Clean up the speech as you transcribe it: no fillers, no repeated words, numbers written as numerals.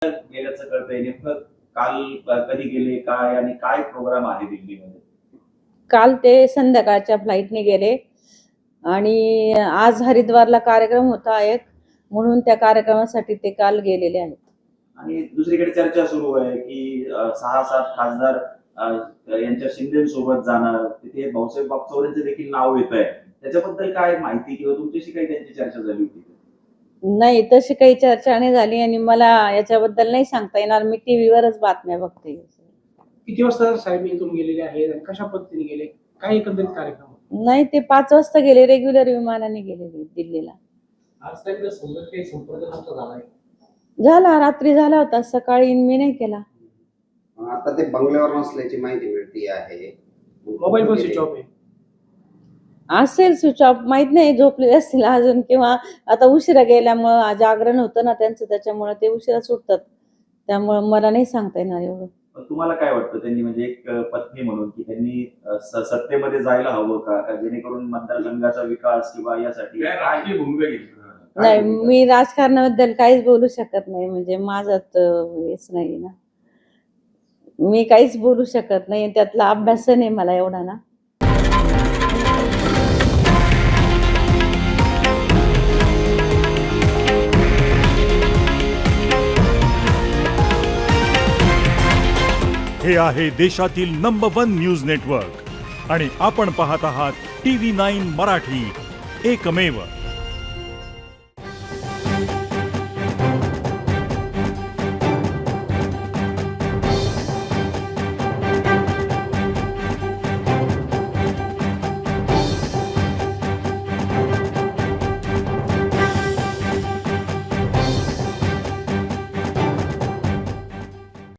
गेल्याचं कळतंय. नेमकं काल कधी गेले, काय आणि काय प्रोग्राम आहे दिल्लीमध्ये? काल ते संध्याकाळच्या फ्लाईटने गेले आणि आज हरिद्वारला कार्यक्रम होता एक, म्हणून त्या कार्यक्रमासाठी ते काल गेलेले आहेत. आणि दुसरीकडे चर्चा सुरू आहे की 6-7 खासदार यांच्या शिंदेसोबत जाणार, तिथे भाऊसाहेब वागचौरेंचं देखील नाव येत आहे. त्याच्याबद्दल काय माहिती किंवा तुमच्याशी काही त्यांची चर्चा झाली होती? नाही, तशी काही चर्चा नाही झाली आणि मला याच्याबद्दल नाही सांगता येणार. मी टीव्हीवरच बातम्या बघते. किती वाजता साहेब इथून गेलेले आहेत आणि कशा पद्धतीने गेले, काय एकंदरीत कार्यक्रम? नाही, ते 5 वाजता गेले, रेग्युलर विमानाने गेलेले दिल्लीला. आज त्यांच्या सोबत काही संपर्क नव्हता झालाय? झाला, रात्री झाला होता, सकाळी मी नाही केला. आता ते बंगल्यावर नसल्याची माहिती मिळते आहे. मोबाईल पण स्विच ऑफ आहे. असेल स्विच ऑफ, माहित नाही, झोपलेले असतील अजून, किंवा आता उशिरा गेल्यामुळं जागरण होतं ना त्यांचं, त्याच्यामुळे ते उशिरा सुटतात. त्यामुळे मला नाही सांगता येणार एवढं. तुम्हाला काय वाटतं, त्यांनी म्हणजे एक पत्नी म्हणून की त्यांनी सत्तेमध्ये जायला हवं का, जेणेकरून मतदारसंघाचा विकास किंवा यासाठी काय भूमिका घेतली? नाही, मी राजकारणाबद्दल काहीच बोलू शकत नाही, म्हणजे माझ्यात हेच नाही ना, मी काहीच बोलू शकत नाही. त्यातला अभ्यास नाही मला एवढा ना. हे आहे देशातील नंबर 1 न्यूज नेटवर्क आणि आपण पाहत आहात TV9 मराठी, एकमेव.